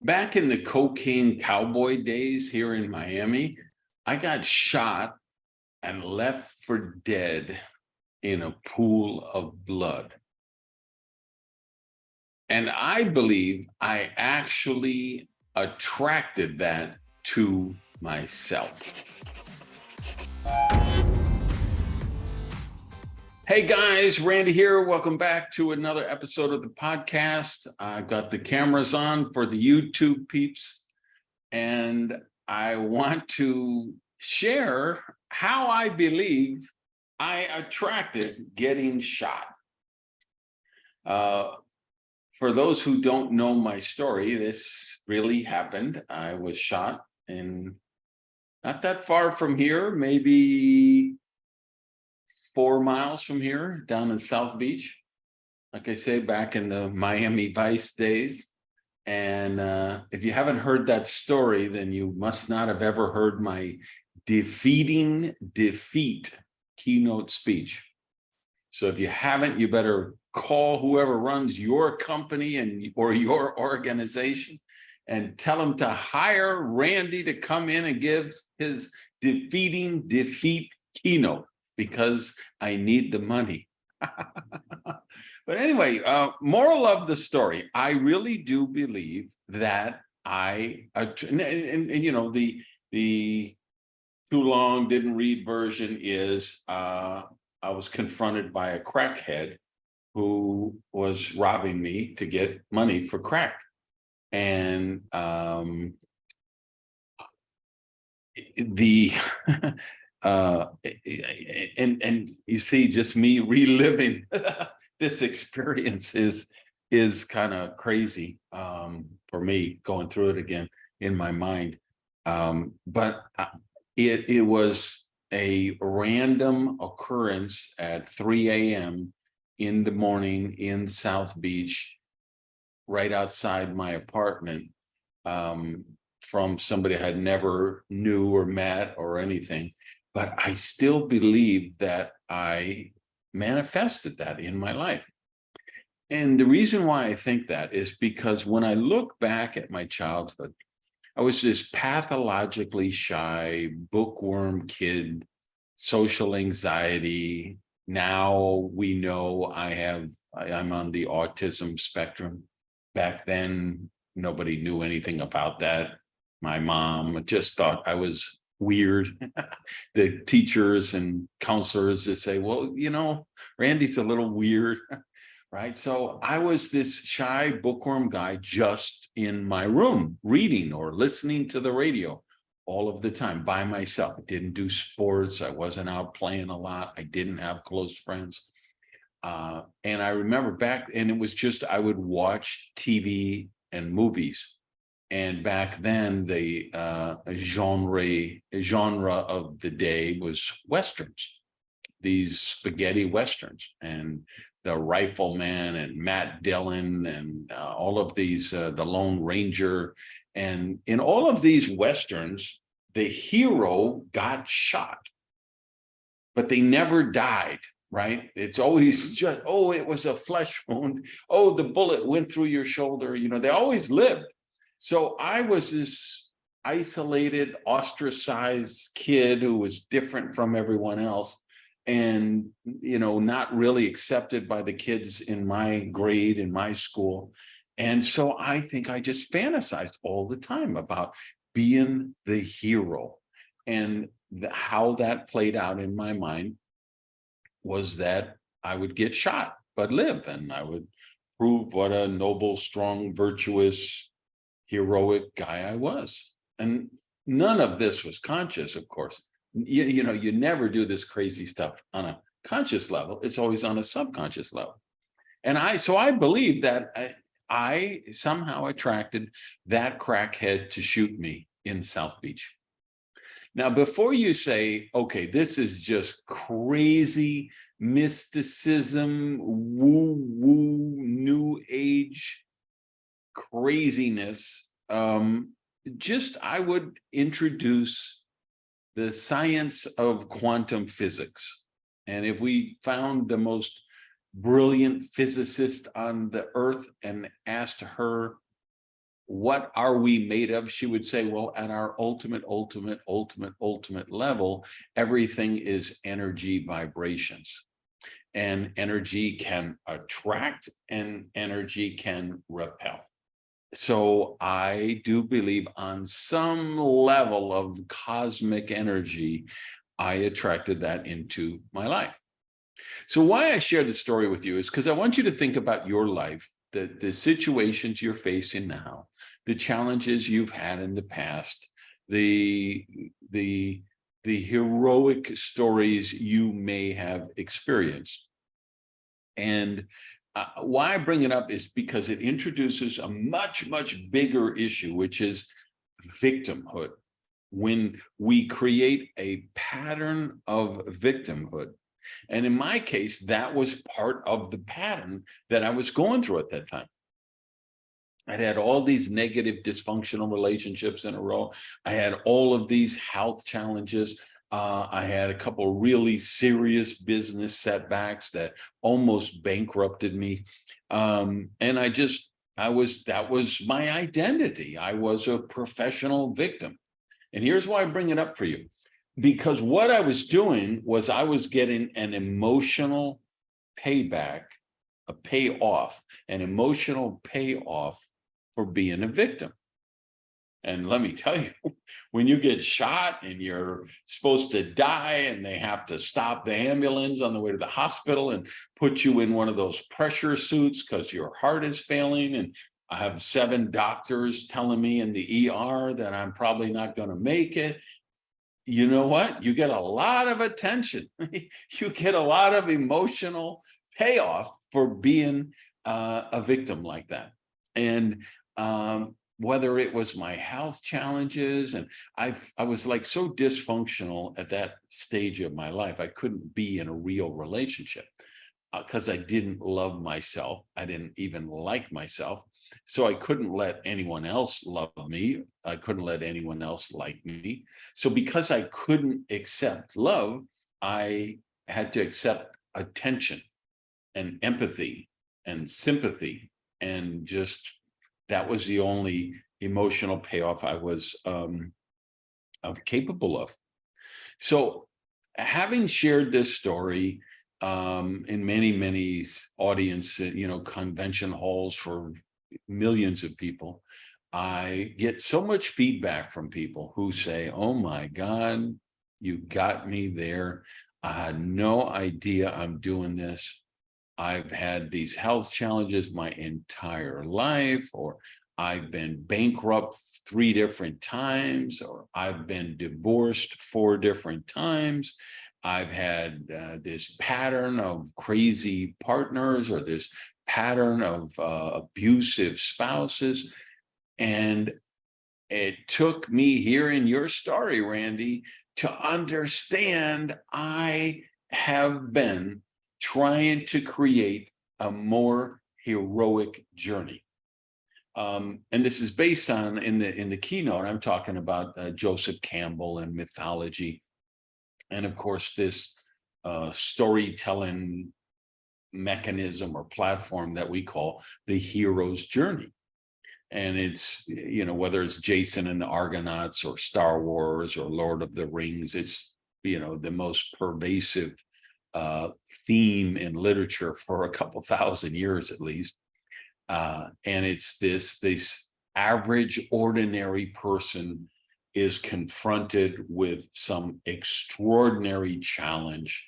Back in the cocaine cowboy days here in Miami, I got shot and left for dead in a pool of blood. And I believe I actually attracted that to myself. Hey guys, Randy here. Welcome back to another episode of the podcast. I've got the cameras on for the YouTube peeps, and I want to share how I believe I attracted getting shot. For those who don't know my story, this really happened. I was shot in not that far from here, maybe 4 miles from here, down in South Beach. Like I say, back in the Miami Vice days. And if you haven't heard that story, then you must not have ever heard my defeating defeat keynote speech. So if you haven't, you better call whoever runs your company or your organization and tell them to hire Randy to come in and give his defeating defeat keynote, because I need the money. But anyway, moral of the story, I really do believe that you know, the too long didn't read version is I was confronted by a crackhead who was robbing me to get money for crack. And and you see, just me reliving this experience is kind of crazy for me, going through it again in my mind. But it was a random occurrence at 3 a.m. in the morning in South Beach, right outside my apartment, from somebody I had never knew or met or anything. But I still believe that I manifested that in my life. And the reason why I think that is because when I look back at my childhood, I was this pathologically shy, bookworm kid, social anxiety. Now we know I'm on the autism spectrum. Back then, nobody knew anything about that. My mom just thought I was weird. The teachers and counselors just say, well, you know, Randy's a little weird, right? So I was this shy bookworm guy just in my room, reading or listening to the radio all of the time by myself. I didn't do sports. I wasn't out playing a lot. I didn't have close friends. And I remember back, and it was just, I would watch TV and movies. And back then, the genre of the day was Westerns, these spaghetti Westerns, and the Rifleman and Matt Dillon and all of these, the Lone Ranger. And in all of these Westerns, the hero got shot, but they never died, right? It's always just, oh, it was a flesh wound. Oh, the bullet went through your shoulder. You know, they always lived. So I was this isolated, ostracized kid who was different from everyone else, and, you know, not really accepted by the kids in my grade, in my school. And so I think I just fantasized all the time about being the hero. And how that played out in my mind was that I would get shot, but live, and I would prove what a noble, strong, virtuous, heroic guy I was. And none of this was conscious, of course. You know, you never do this crazy stuff on a conscious level. It's always on a subconscious level. And so I believe that I somehow attracted that crackhead to shoot me in South Beach. Now, before you say, okay, this is just crazy mysticism, woo-woo, new age craziness, I would introduce the science of quantum physics. And if we found the most brilliant physicist on the earth and asked her what are we made of? She would say, well, at our ultimate level, everything is energy vibrations. And energy can attract and energy can repel. So I do believe on some level of cosmic energy, I attracted that into my life. So why I share this story with you is because I want you to think about your life, the situations you're facing now, the challenges you've had in the past, the heroic stories you may have experienced. And why I bring it up is because it introduces a much bigger issue, which is victimhood. When we create a pattern of victimhood. And in my case, that was part of the pattern that I was going through at that time. I'd had all these negative dysfunctional relationships in a row. I had all of these health challenges. I had a couple really serious business setbacks that almost bankrupted me. And that was my identity. I was a professional victim. And here's why I bring it up for you. Because what I was doing was I was getting an emotional payback, a payoff, an emotional payoff for being a victim. And let me tell you, when you get shot and you're supposed to die and they have to stop the ambulance on the way to the hospital and put you in one of those pressure suits because your heart is failing, and I have 7 doctors telling me in the ER that I'm probably not going to make it. You know what? You get a lot of attention. You get a lot of emotional payoff for being a victim like that. And whether it was my health challenges, and I was like so dysfunctional at that stage of my life, I couldn't be in a real relationship because I didn't love myself. I didn't even like myself. So I couldn't let anyone else love me. I couldn't let anyone else like me. So because I couldn't accept love, I had to accept attention and empathy and sympathy. And just that was the only emotional payoff I was capable of. So having shared this story in many audience, convention halls for millions of people, I get so much feedback from people who say, oh my God, you got me there. I had no idea I'm doing this. I've had these health challenges my entire life, or I've been bankrupt 3 different times, or I've been divorced 4 different times. I've had this pattern of crazy partners, or this pattern of abusive spouses. And it took me hearing your story, Randy, to understand I have been trying to create a more heroic journey. And this is based on, in the keynote, I'm talking about Joseph Campbell and mythology. And of course, this storytelling mechanism or platform that we call the hero's journey. And it's, whether it's Jason and the Argonauts or Star Wars or Lord of the Rings, it's, the most pervasive theme in literature for a couple thousand years at least. And it's this average, ordinary person is confronted with some extraordinary challenge.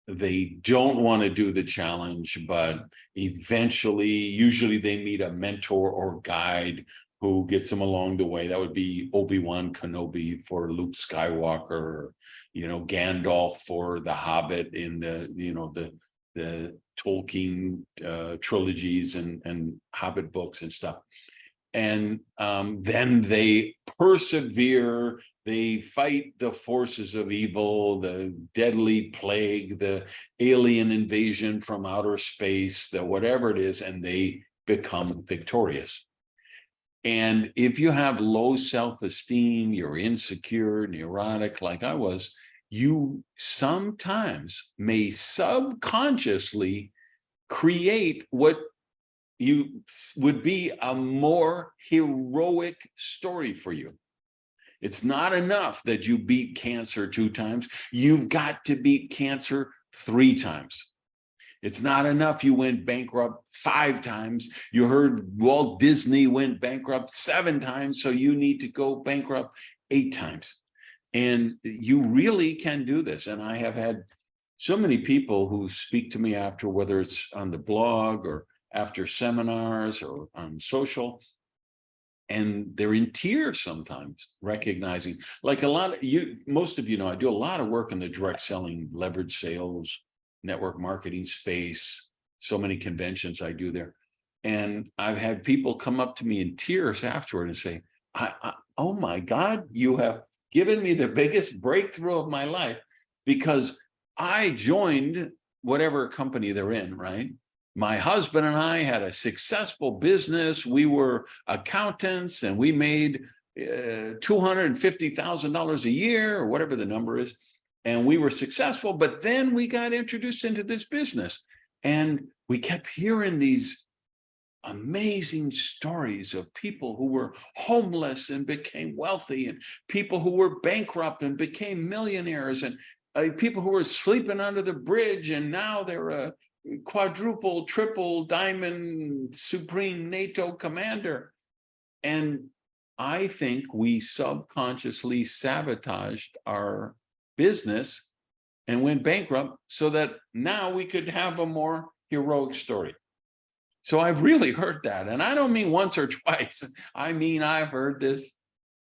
They don't want to do the challenge, but eventually, usually they meet a mentor or guide who gets them along the way. That would be Obi-Wan Kenobi for Luke Skywalker, Gandalf for the Hobbit in the Tolkien trilogies and Hobbit books and stuff. And then they persevere. They fight the forces of evil, the deadly plague, the alien invasion from outer space, the whatever it is, and they become victorious. And if you have low self-esteem, you're insecure, neurotic, like I was, you sometimes may subconsciously create what would be a more heroic story for you. It's not enough that you beat cancer 2 times. You've got to beat cancer 3 times. It's not enough you went bankrupt 5 times. You heard Walt Disney went bankrupt 7 times, so you need to go bankrupt 8 times. And you really can do this. And I have had so many people who speak to me after, whether it's on the blog or after seminars or on social, and they're in tears sometimes, recognizing, like most of you know, I do a lot of work in the direct selling, leverage sales, network marketing space, so many conventions I do there. And I've had people come up to me in tears afterward and say, oh my God, you have given me the biggest breakthrough of my life, because I joined whatever company they're in, right? My husband and I had a successful business. We were accountants and we made $250,000 a year or whatever the number is. And we were successful, but then we got introduced into this business and we kept hearing these amazing stories of people who were homeless and became wealthy, and people who were bankrupt and became millionaires, and people who were sleeping under the bridge and now they're a quadruple, triple diamond supreme NATO commander. And I think we subconsciously sabotaged our business and went bankrupt so that now we could have a more heroic story. So I've really heard that. And I don't mean once or twice. I mean, I've heard this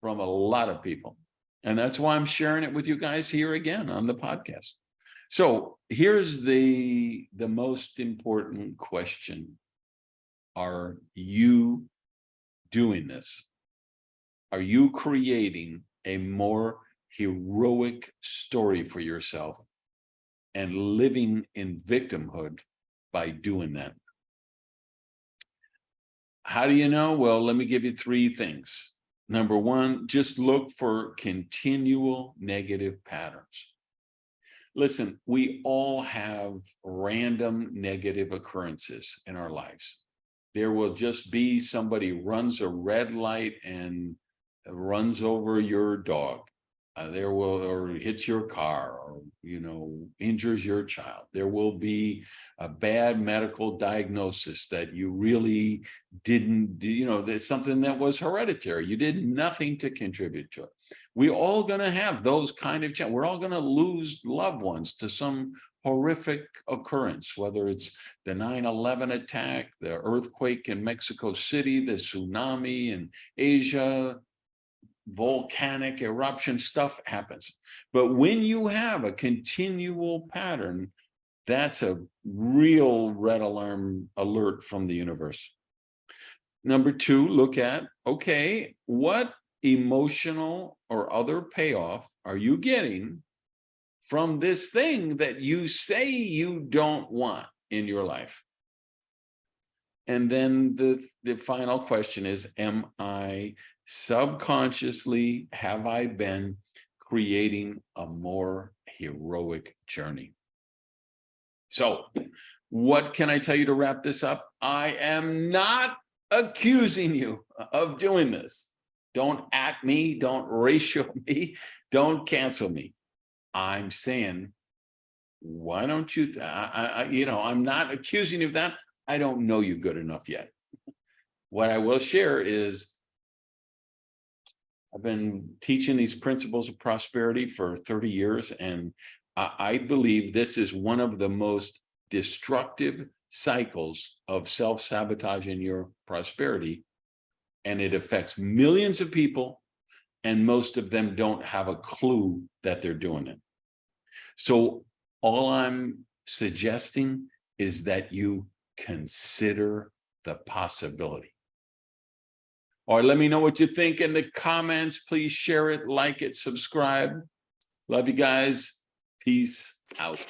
from a lot of people. And that's why I'm sharing it with you guys here again on the podcast. So here's the most important question. Are you doing this? Are you creating a more heroic story for yourself and living in victimhood by doing that? How do you know? Well, let me give you 3 things. Number 1, just look for continual negative patterns. Listen, we all have random negative occurrences in our lives. There will just be somebody runs a red light and runs over your dog. Or hits your car, or injures your child. There will be a bad medical diagnosis that you really didn't, there's something that was hereditary. You did nothing to contribute to it. We're all going to have those kind of challenges. We're all going to lose loved ones to some horrific occurrence, whether it's the 9/11 attack, the earthquake in Mexico City, the tsunami in Asia, volcanic eruption, stuff happens. But when you have a continual pattern, that's a real red alarm alert from the universe. Number 2, look at, okay, what emotional or other payoff are you getting from this thing that you say you don't want in your life? And then the final question is, am I subconsciously, have I been creating a more heroic journey? So what can I tell you to wrap this up? I am not accusing you of doing this. Don't at me, don't ratio me, don't cancel me. I'm saying, why don't you, I'm not accusing you of that. I don't know you good enough yet. What I will share is, I've been teaching these principles of prosperity for 30 years, and I believe this is one of the most destructive cycles of self-sabotage in your prosperity, and it affects millions of people, and most of them don't have a clue that they're doing it. So all I'm suggesting is that you consider the possibility. Or let me know what you think in the comments. Please share it, like it, subscribe. Love you guys. Peace out.